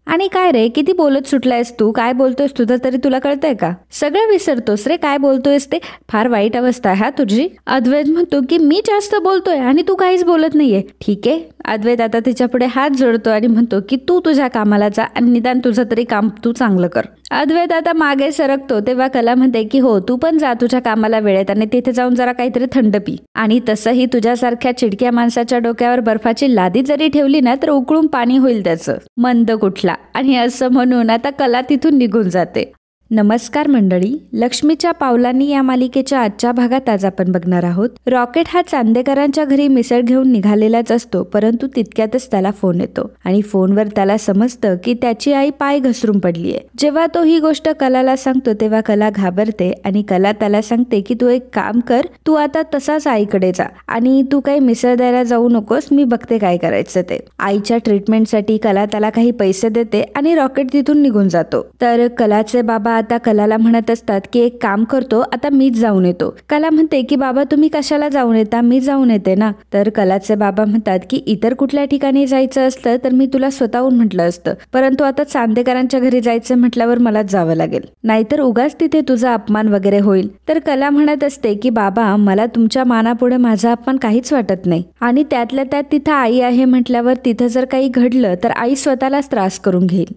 आणि काय रे, किती बोलत सुटलायस तू, काय बोलतोयस तुझं तरी तुला कळतंय का? सगळं विसरतोस रे, काय बोलतोयस ते. फार वाईट अवस्था आहे हा तुझी. अद्वैत म्हणतो की मी जास्त बोलतोय आणि तू काहीच बोलत नाहीये. ठीक आहे. अद्वैत आता तिच्या पुढे हात जोडतो आणि म्हणतो की तू तुझ्या कामाला जा आणि निदान तुझं तरी काम तू चांगलं कर. अद्वैत आता मागे सरकतो तेव्हा कला म्हणते की हो, तू पण जा तुझ्या कामाला वेळेत आणि तिथे जाऊन जरा काहीतरी थंड पी. आणि तसंही तुझ्यासारख्या चिडक्या माणसाच्या डोक्यावर बर्फाची लादी जरी ठेवली ना तर उकळून पाणी होईल त्याचं. मंद कुठला. आणि असं म्हणून आता कला तिथून निघून जाते. नमस्कार मंडळी, लक्ष्मीच्या पावलांनी या मालिकेच्या आजच्या भागात आज आपण बघणार आहोत. रॉकेट हा चांदेकरांच्या घरी मिसळ घेऊन निघालेलाच असतो, परंतु तितक्यातच त्याला फोन येतो आणि फोनवर त्याला समजतं की त्याची आई पाय घसरून पडलीये. जेव्हा तो ही गोष्ट कलाला सांगतो तेव्हा कला घाबरते आणि कला त्याला सांगते की तू एक काम कर, तू आता तसाच आईकडे जा आणि तू काही मिसळ द्यायला जाऊ नकोस, मी बघते काय करायचं ते. आईच्या ट्रीटमेंटसाठी कला त्याला काही पैसे देते आणि रॉकेट तिथून निघून जातो. तर कलाचे बाबा आता कलाला म्हणत असतात की एक काम करतो, आता मीच जाऊन येतो. कला म्हणते की बाबा तुम्ही कशाला जाऊन येता, मी जाऊन येते ना. तर कलाचे बाबा म्हणतात की इतर कुठल्या ठिकाणी जायचं असतं तर मी तुला स्वतःहून म्हटलं असतं, परंतु आता चांदेकरांच्या घरी जायचं म्हटल्यावर मलाच जावं लागेल, नाहीतर उगाच तिथे तुझा अपमान वगैरे होईल. तर कला म्हणत असते की बाबा मला तुमच्या मानापुढे माझा अपमान काहीच वाटत नाही आणि त्यातल्या त्यात तिथं आई आहे म्हटल्यावर तिथं जर काही घडलं तर आई स्वतःलाच त्रास करून घेईल.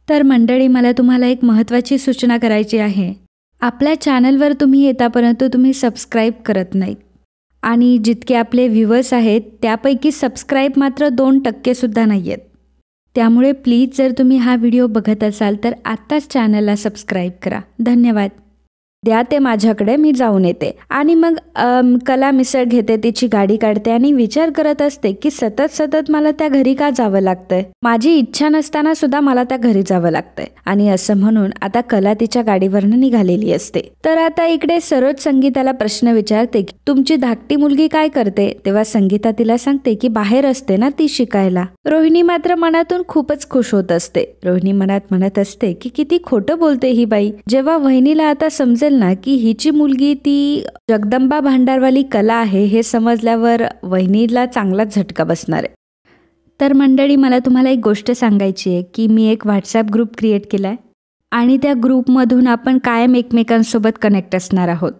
तर मंडळी, मला तुम्हाला एक महत्त्वाची सूचना करायची आहे. आपल्या चॅनलवर तुम्ही येता परंतु तुम्ही सबस्क्राईब करत नाहीत आणि जितके आपले व्ह्यूअर्स आहेत त्यापैकी सबस्क्राईब मात्र 2% सुद्धा नाही आहेत. त्यामुळे प्लीज जर तुम्ही हा व्हिडिओ बघत असाल तर आत्ताच चॅनलला सबस्क्राईब करा. धन्यवाद. द्या ते माझ्याकडे, मी जाऊन येते. आणि मग कला मिसळ घेते, तिची गाडी काढते आणि विचार करत असते की सतत मला त्या घरी का जावं लागतंय, माझी इच्छा नसताना सुद्धा मला त्या घरी जावं लागतंय. आणि असं म्हणून आता कला तिच्या गाडीवरनं निघालेली असते. तर आता इकडे सरोज संगीताला प्रश्न विचारते की तुमची धाकटी मुलगी काय करते. तेव्हा संगीता तिला सांगते की बाहेर असते ना ती शिकायला. रोहिणी मात्र मनातून खूपच खुश होत असते. रोहिणी मनात म्हणत असते की किती खोटं बोलते ही बाई. जेव्हा वहिनीला आता समजेल ना की हिची मुलगी ती जगदंबा भांडारवाली कला आहे हे समजल्यावर वहिनीला चांगलाच झटका बसणार आहे. तर मंडळी, मला तुम्हाला एक गोष्ट सांगायची आहे की मी एक व्हॉट्सॲप ग्रुप क्रिएट केलाय आणि त्या ग्रुपमधून आपण कायम एकमेकांसोबत कनेक्ट असणार आहोत.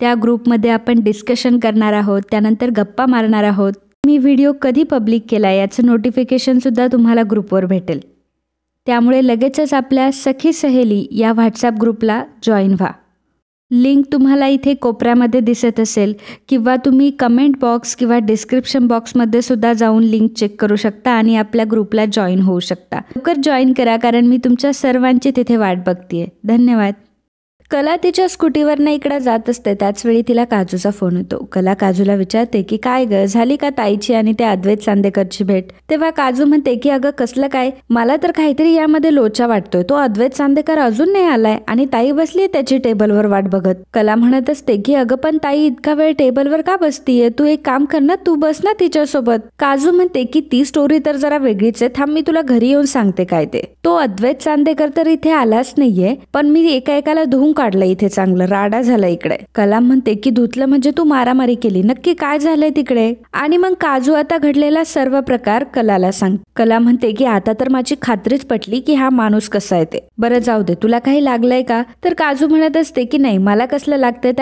त्या ग्रुपमध्ये आपण डिस्कशन करणार आहोत, त्यानंतर गप्पा मारणार आहोत. मी व्हिडिओ कधी पब्लिक केला याचं नोटिफिकेशन सुद्धा तुम्हाला ग्रुपवर भेटेल. त्यामुळे लगेचच आपल्या सखी सहेली या व्हॉट्सॲप ग्रुपला जॉईन व्हा. लिंक तुम्हाला इथे कोपऱ्यामध्ये दिसत असेल किंवा तुम्ही कमेंट बॉक्स किंवा डिस्क्रिप्शन बॉक्समध्ये सुद्धा जाऊन लिंक चेक करू शकता आणि आपल्या ग्रुपला जॉईन होऊ शकता. लवकर जॉईन करा कारण मी तुमच्या सर्वांची तिथे वाट बघतेय. धन्यवाद. कला तिच्या स्कूटीवरनं इकडे जात असते त्याचवेळी तिला काजूचा फोन येतो. कला काजूला विचारते की काय ग, झाली का ताईची आणि त्या अद्वैत चांदेकरची भेट. तेव्हा काजू म्हणते की अगं कसलं काय, मला तर काहीतरी यामध्ये लोचा वाटतोय. तो अद्वैत चांदेकर अजून नाही आलाय आणि ताई बसली त्याची टेबलवर वाट बघत. कला म्हणत असते की अगं पण ताई इतका वेळ टेबलवर का बसतीये, तू एक काम कर ना, तू बस ना तिच्यासोबत. काजू म्हणते की ती स्टोरी तर जरा वेगळीच आहे, थांब मी तुला घरी येऊन सांगते काय ते. तो अद्वैत चांदेकर तर इथे आलाच नाहीये, पण मी एकाला धुवून काढलं इथे, चांगलं राडा झाला इकडे. कला म्हणते की धुतलं म्हणजे तू मारामारी केली, नक्की काय झालंय तिकडे. आणि मग काजू आता घडलेला सर्व प्रकार कलाला सांग. कला म्हणते की आता तर माझी खात्रीच पटली की हा माणूस कसा आहे ते. बरं जाऊ दे, तुला काही लागलंय का. तर काजू म्हणत असते की नाही, मला कसलं लागतंय,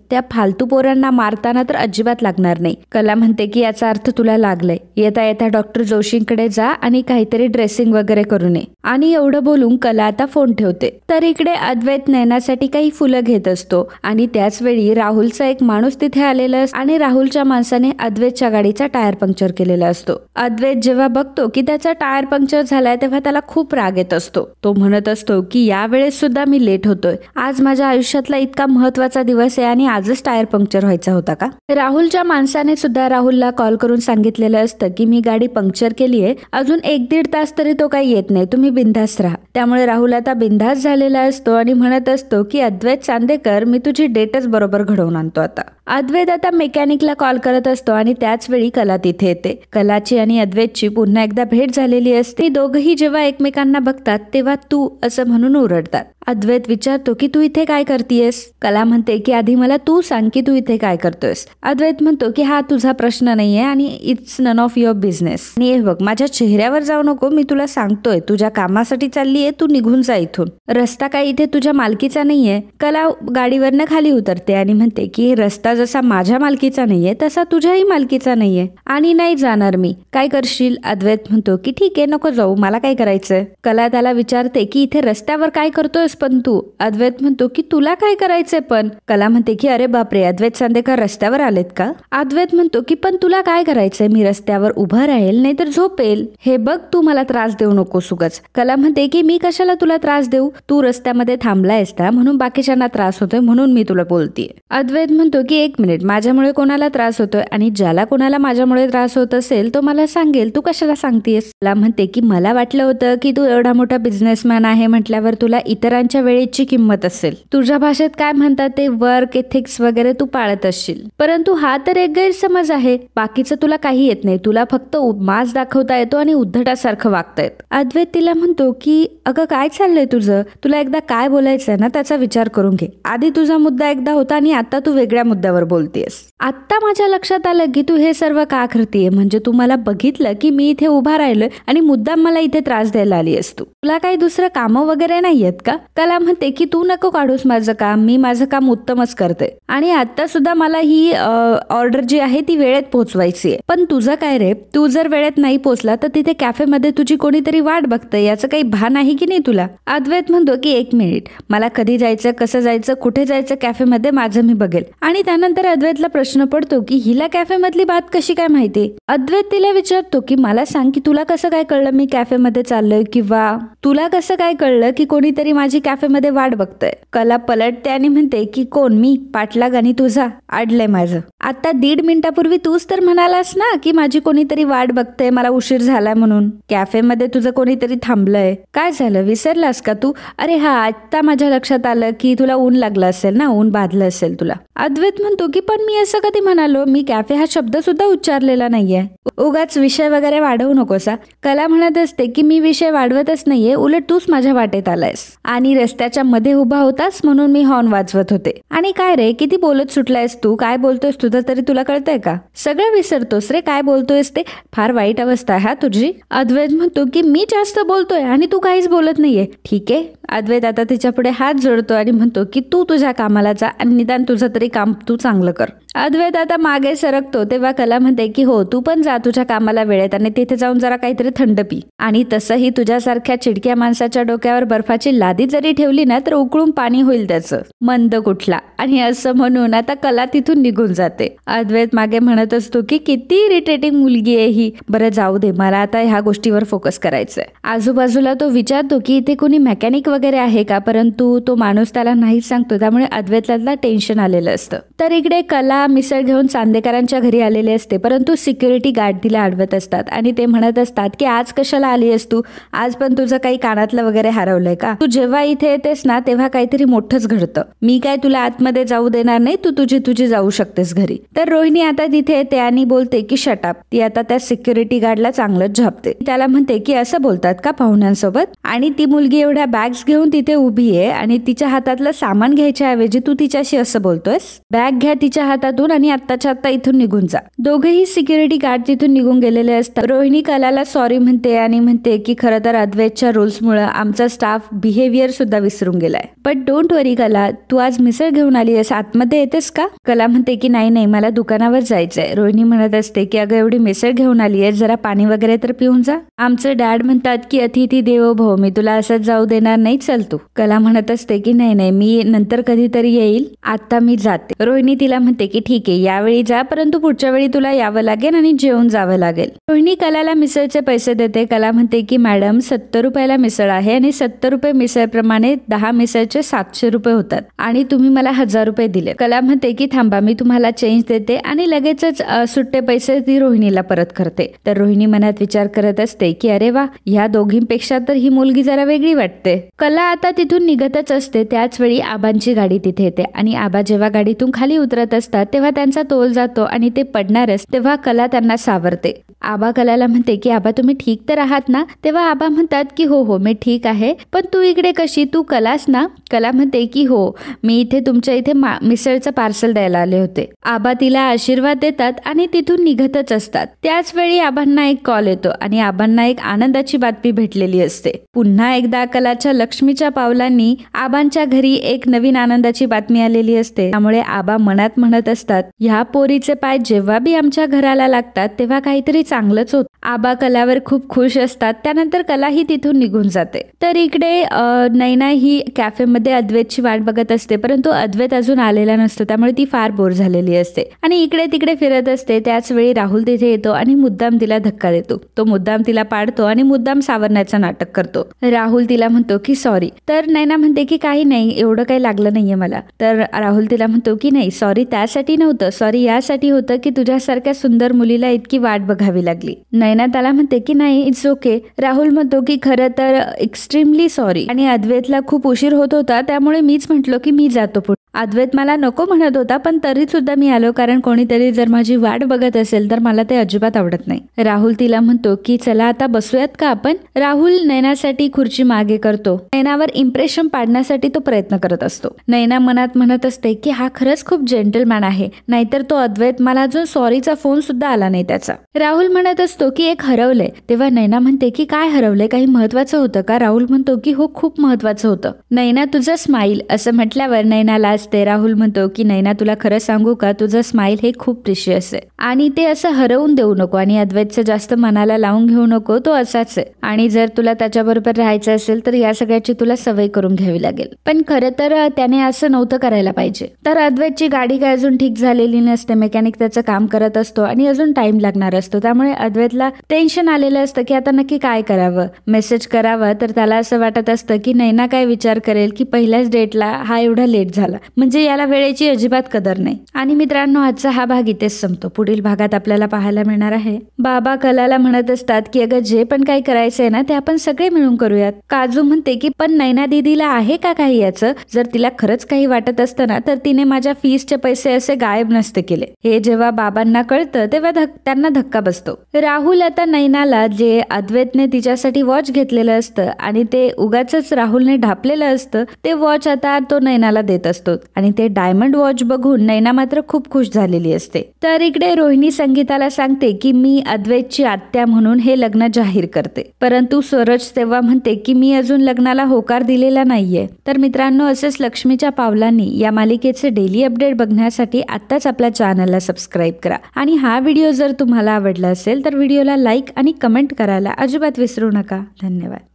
त्या फालतू पोरांना मारताना तर अजिबात लागणार नाही. कला म्हणते की याचा अर्थ तुला लागलंय, येता येता डॉक्टर जोशींकडे जा आणि काहीतरी ड्रेसिंग वगैरे करून ये. आणि एवढं बोलून कला आता फोन ठेवते. तर इकडे अद्वैत नयनासाठी काही फुलं घेत असतो आणि त्याच वेळी राहुलचा एक माणूस तिथे आलेला असतो आणि राहुलच्या माणसाने अद्वैतच्या गाडीचा टायर पंक्चर केलेला असतो. अद्वैत जेव्हा बघतो की त्याचा टायर पंक्चर झालाय तेव्हा त्याला खूप राग येत असतो. तो म्हणत असतो की यावेळेस सुद्धा मी लेट होतोय, आज माझ्या आयुष्यातला इतका महत्वाचा दिवस आहे आणि आजच टायर पंक्चर व्हायचा होता का. राहुलच्या माणसाने सुद्धा राहुलला कॉल करून सांगितलेलं असतं की मी गाडी पंक्चर केलीये, अजून 1-1.5 तास तरी तो काही येत नाही, तुम्ही बिनधास्त राहा. त्यामुळे राहुल आता बिनधास्त झालेला असतो आणि म्हणत असतो की अद्वैत चांदेकर, मी तुझी डेटच बरोबर घडवून आणतो आता. अद्वैत आता मेकॅनिकला कॉल करत असतो आणि त्याच वेळी कला तिथे येते. कलाची आणि अद्वैतची पुन्हा एकदा भेट झालेली असते. दोघही जेव्हा एकमेकांना बघतात तेव्हा तू असं म्हणून ओरडतात. अद्वैत विचारतो की तू इथे काय करतेयस. कला म्हणते की आधी मला तू सांग की तू इथे काय करतोयस. अद्वैत म्हणतो की हा तुझा प्रश्न नाहीये आणि it's none of your business. आणि हे बघ, माझ्या चेहऱ्यावर जाऊ नको, मी तुला सांगतोय तुझ्या कामासाठी चाललीये, तू निघून जा इथून. रस्ता काय इथे तुझ्या मालकीचा नाहीये. कला गाडीवरनं खाली उतरते आणि म्हणते की रस्ता जसा माझ्या मालकीचा नाहीये तसा तुझ्याही मालकीचा नाहीये आणि नाही जाणार मी. काय करशील. अद्वैत म्हणतो की ठीक आहे, नको जाऊ, मला काय करायचंय. कला त्याला विचारते की इथे रस्त्यावर काय करतोयस पण तू. अद्वैत म्हणतो की तुला काय करायचंय पण. कला म्हणते की अरे बापरे, अद्वैत चांदेकर रस्त्यावर आलेत का. अद्वैत म्हणतो की पण तुला काय करायचंय, मी रस्त्यावर उभं राहील नाहीतर झोपेल. हे बघ, तू मला त्रास देऊ नकोस उगाच. कला म्हणते की मी कशाला तुला त्रास देऊ, तू रस्त्यामध्ये थांबलायस ना म्हणून बाकीच्यांना त्रास होतोय म्हणून मी तुला बोलतेय. अद्वैत म्हणतो की एक मिनिट, माझ्यामुळे कोणाला त्रास होतोय आणि ज्याला कोणाला माझ्यामुळे त्रास होत असेल तो मला सांगेल, तू कशाला सांगतेस. कला म्हणते की मला वाटलं होतं की तू एवढा मोठा बिझनेसमॅन आहे म्हटल्यावर तुला इतरांच्या वेळेची किंमत असेल, तुझ्या भाषेत काय म्हणतात ते वर्क एथिक्स वगैरे तू पाळत असशील. परंतु हा तर एक गैरसमज आहे, बाकीचं तुला काही येत नाही, तुला फक्त मास दाखवता येतो आणि उद्धटासारखं वागता येत. अद्वैत तिला म्हणतो की अगं काय चाललंय तुझं, तुला एकदा काय बोलायचंय ना त्याचा विचार करून घे. आधी तुझा मुद्दा एकदा होता आणि आता तू वेगळ्या मुद्द्यावर बोलतेस. आता माझ्या लक्षात आलं की तू हे सर्व का करतेय, म्हणजे तू मला बघितलं की मी इथे उभा राहिलोय आणि मुद्दाम मला इथे त्रास द्यायला आली आहेस तू. तुला काही दुसरं कामं वगैरे नाहीयेत का. कला म्हणते की तू नको काढूस माझं काम, मी माझं काम उत्तमच करते आणि आता सुद्धा मला ही ऑर्डर जी आहे ती वेळेत पोहोचवायची आहे. पण तुझं काय रे, तू जर वेळेत नाही पोहोचला तर तिथे कॅफेमध्ये तुझी कोणीतरी वाट बघतंय, याचं काही भान आहे की नाही तुला. अद्वैत म्हणतो की एक मिनिट, मला कधी जायचं, कसं जायचं, कुठे जायचं कॅफेमध्ये माझं मी बघेल. आणि त्यानंतर अद्वैतला प्रश्न पडतो की हिला कॅफेमधली बात कशी काय माहिती. अद्वैत तिला विचारतो की मला सांग की तुला कसं काय कळलं मी कॅफेमध्ये चाललोय, किंवा तुला कसं काय कळलं की कोणीतरी माझी कॅफेमध्ये वाट बघतंय. कला पलटते आणि म्हणते की कोण, मी पाठलाग आणि तुझा अडलंय माझं. आता 1.5 मिनिटापूर्वी तूच तर म्हणालास ना की माझी कोणीतरी वाट बघते, मला उशीर झालाय म्हणून. कॅफेमध्ये तुझं कोणीतरी थांबलंय. काय झालं, विसरलास का तू. अरे हा, आता माझ्या लक्षात आलं की तुला ऊन लागलं असेल ना, ऊन बाधलं असेल तुला. अद्वैत म्हणतो की पण मी असं कधी म्हणालो, मी कॅफे हा शब्द सुद्धा उच्चारलेला नाहीये, उगाच विषय वगैरे वाढवू नकोसा. कला म्हणत असते की मी विषय वाढवतच नाहीये, उलट तूच माझ्या वाटेत आलायस आणि रस्त्याच्या मध्ये उभा होतास म्हणून मी हॉर्न वाजवत होते. आणि काय रे, किती बोलत सुटलायस तू, काय बोलतोयस तुझं तरी तुला कळतंय का. सगळं विसरतोस रे, काय बोलतोयस ते. फार वाईट अवस्था आहे हा तुझी. अद्वैत म्हणतो की मी जास्त बोलतोय आणि तू काहीच बोलत नाहीये. ठीक आहे. अद्वैत आता तिच्या पुढे हात जोडतो आणि म्हणतो की तू तुझ्या कामाला जा आणि निदान तुझं तरी काम तू चांगलं कर. अद्वैत आता मागे सरकतो तेव्हा कला म्हणते की हो, तू पण जा तुझ्या कामाला वेळेत आणि तिथे जाऊन जरा काहीतरी थंड पी. आणि तसंही तुझ्यासारख्या चिडक्या माणसाच्या डोक्यावर बर्फाची लादी जरी ठेवली ना तर उकळून पाणी होईल त्याचं, मंद कुठला. आणि असं म्हणून आता कला तिथून निघून जाते. अद्वैत मागे म्हणत असतो की किती इरिटेटिंग मुलगी आहे ही. बरं जाऊ दे, मला आता ह्या गोष्टीवर फोकस करायचंय. आजूबाजूला तो विचारतो की इथे कोणी मेकॅनिक वगैरे आहे का, परंतु तो माणूस त्याला नाही सांगतो, त्यामुळे अद्वैतला टेन्शन आलेलं असतं. तर इकडे कला मिसळ घेऊन चांदेकरांच्या घरी आलेले असते, परंतु सिक्युरिटी गार्ड तिला अडवत असतात आणि ते म्हणत असतात की आज कशाला आली आहेस तू, आज पण तुझं काही कानातलं वगैरे हरवलंय का, तू जेव्हा इथे येतेस ना तेव्हा काहीतरी मोठंच घडतं, मी काय तुला आतमध्ये जाऊ देणार नाही, तू तुझी जाऊ शकतेस घरी. तर रोहिणी आता तिथे येते आणि बोलते की शटअप. ती आता त्या सिक्युरिटी गार्डला चांगलंच झापते. त्याला म्हणते की असं बोलतात का पाहुण्यांसोबत. आणि ती मुलगी एवढ्या बॅग्स घेऊन तिथे उभी आहे आणि तिच्या हातातलं सामान घ्यायच्या ऐवजी तू तिच्याशी असं बोलतोयस. बॅग घ्या तिच्या हातातून आणि आत्ताच्या आत्ता इथून निघून जा. दोघेही सिक्युरिटी गार्ड तिथून निघून गेलेले असतात. रोहिणी कलाला सॉरी म्हणते आणि म्हणते की खरं तर अद्वैतच्या रूल्समुळे आमचा स्टाफ बिहेवियर सुद्धा विसरून गेलाय. बट डोंट वरी कला, तू आज मिसळ घेऊन आली आहेस, आतमध्ये येतेस का. कला म्हणते की नाही मला दुकानावर जायचंय. रोहिणी म्हणत असते की अगं एवढी मिसळ घेऊन आली आहे, जरा पाणी वगैरे तर पिऊन जा. आमचं डॅड म्हणतात की अतिथी देवो भव, मी तुला असंच जाऊ देणार नाही, चल तू. कला म्हणत असते की नाही मी नंतर कधीतरी येईल, आता मी जाते. रोहिणी तिला म्हणते की ठीक आहे यावेळी जा, परंतु पुढच्या वेळी तुला यावं लागेल आणि जेवून जावं लागेल. रोहिणी कलाला मिसळचे पैसे देते. कला म्हणते की मॅडम 70 रुपयाला मिसळ आहे आणि 70 रुपये मिसळप्रमाणे 10 मिसळचे 700 रुपये होतात आणि तुम्ही मला 1000 रुपये दिले. कला म्हणते की थांबा मी तुम्हाला चेंज देते आणि लगेचच सुट्टे पैसे ती रोहिणीला परत करते. तर रोहिणी मनात विचार करत असते की अरे वा, ह्या दोघींपेक्षा तर ही मुलगी जरा वेगळी वाटते. कला आता तिथून निघतच असते. त्याच वेळी आबांची गाडी तिथे येते आणि आबा जेव्हा गाडीतून खाली उतरत असतात तेव्हा त्यांचा तोल जातो आणि ते पडणारच तेव्हा कला त्यांना सावरते. आबा कलाला म्हणते की आबा तुम्ही ठीक तर आहात ना? तेव्हा आबा म्हणतात की हो हो मी ठीक आहे, पण तू इकडे कशी? तू कलास ना? कला म्हणते की हो, मी इथे तुमच्या इथे मिसळचं पार्सल द्यायला आले होते. आबा तिला आशीर्वाद देतात आणि तिथून निघतच असतात. त्याच वेळी आबांना एक कॉल येतो आणि आबांना एक आनंदाची बातमी भेटलेली असते. पुन्हा एकदा कलाच्या लक्ष्मीच्या पावलांनी आबांच्या घरी एक नवीन आनंदाची बातमी आलेली असते. त्यामुळे आबा मनात म्हणत असतात, ह्या पोरीचे पाय जेव्हा बी आमच्या घराला लागतात तेव्हा काहीतरी चांगलंच होत. आबा कलावर खूप खुश असतात. त्यानंतर कला ही तिथून निघून जाते. तर इकडे नैना ही कॅफेमध्ये अद्वैतची वाट बघत असते, परंतु अद्वैत अजून आलेला नसतो. त्यामुळे ती फार बोर झालेली असते आणि इकडे तिकडे फिरत असते. त्याच वेळी राहुल तिथे येतो आणि मुद्दाम तिला धक्का देतो. तो मुद्दाम तिला पाडतो आणि मुद्दाम सावरण्याचं नाटक करतो. राहुल तिला म्हणतो की सॉरी. तर नैना म्हणते की काही नाही, एवढं काही लागलं नाहीये मला. तर राहुल तिला म्हणतो की नाही, सॉरी त्यासाठी नव्हतं, सॉरी यासाठी होतं की तुझ्यासारख्या सुंदर मुलीला इतकी वाट बघावी लागली. नैना त्याला म्हणते की नाही इट्स ओके. राहुल म्हणतो की खरं तर एक्स्ट्रीमली सॉरी आणि अद्वैतला खूप उशीर होत होता, त्यामुळे मीच म्हटलो की मी जातो पुढे. अद्वैत मला नको म्हणत होता, पण तरी सुद्धा मी आलो, कारण कोणीतरी जर माझी वाट बघत असेल तर मला ते अजिबात आवडत नाही. राहुल तिला म्हणतो की चला आता बसूयात का आपण? राहुल नैनासाठी खुर्ची मागे करतो. नैनावर इम्प्रेशन पाडण्यासाठी तो प्रयत्न करत असतो. नैना मनात म्हणत असते की हा खरंच खूप जेंटलमॅन आहे, नाहीतर तो अद्वैत मला अजून सॉरीचा फोन सुद्धा आला नाही त्याचा. राहुल म्हणत असतो की एक हरवलंय. तेव्हा नैना म्हणते की काय हरवलंय, काही महत्वाचं होतं का? राहुल म्हणतो की हो खूप महत्वाचं होतं. नैना तुझं स्माईल असं म्हटल्यावर नैनाला असते. राहुल म्हणतो की नैना तुला खरं सांगू का, तुझं स्माईल हे खूप प्रिशियस आहे आणि ते असं हरवून देऊ नको आणि अद्वैतचं जास्त मनाला लावून घेऊ नको, तो असाच आहे आणि जर तुला त्याच्याबरोबर राहायचं असेल तर या सगळ्याची तुला सवय करून घ्यावी लागेल. पण खरं तर त्याने असं नव्हतं करायला पाहिजे. तर अद्वैतची गाडी काय अजून ठीक झालेली नसते. मेकॅनिक त्याचं काम करत असतो आणि अजून टाइम लागणार असतो. त्यामुळे अद्वैतला टेन्शन आलेलं असतं की आता नक्की काय करावं. मेसेज करावं तर त्याला असं वाटत असतं की नैना काय विचार करेल की पहिल्याच डेटला हा एवढा लेट झाला, म्हणजे याला वेळेची अजिबात कदर नाही. आणि मित्रांनो आजचा हा भाग इथेच संपतो. पुढील भागात आपल्याला पाहायला मिळणार आहे बाबा कलाला म्हणत असतात की अगं जे पण काही करायचंय ना ते आपण सगळे मिळून करूयात. काजू म्हणते की पण नैना दीदीला आहे का काही याचं? जर तिला खरंच काही वाटत असतं ना तर तिने माझ्या फीसचे पैसे असे गायब नसते केले. हे जेव्हा बाबांना कळतं तेव्हा त्यांना धक्का बसतो. राहुल आता नैनाला जे अद्वैतने तिच्यासाठी वॉच घेतलेलं असतं आणि ते उगाच राहुलने ढापलेलं असतं ते वॉच आता तो नैनाला देत असतो आणि ते डायमंड वॉच बघून नैना मात्र खूप खुश झालेली असते. तर इकडे रोहिणी संगीताला सांगते की मी अद्वैतची आत्या म्हणून हे लग्न जाहीर करते, परंतु सूरज तेव्हा म्हणते की मी अजून लग्नाला होकार दिलेला नाहीये. तर मित्रांनो असेच लक्ष्मीच्या पावलांनी या मालिकेचे डेली अपडेट बघण्यासाठी आत्ताच आपल्या चॅनलला सबस्क्राईब करा आणि हा व्हिडिओ जर तुम्हाला आवडला असेल तर व्हिडिओला लाईक आणि कमेंट करायला अजिबात विसरू नका. धन्यवाद.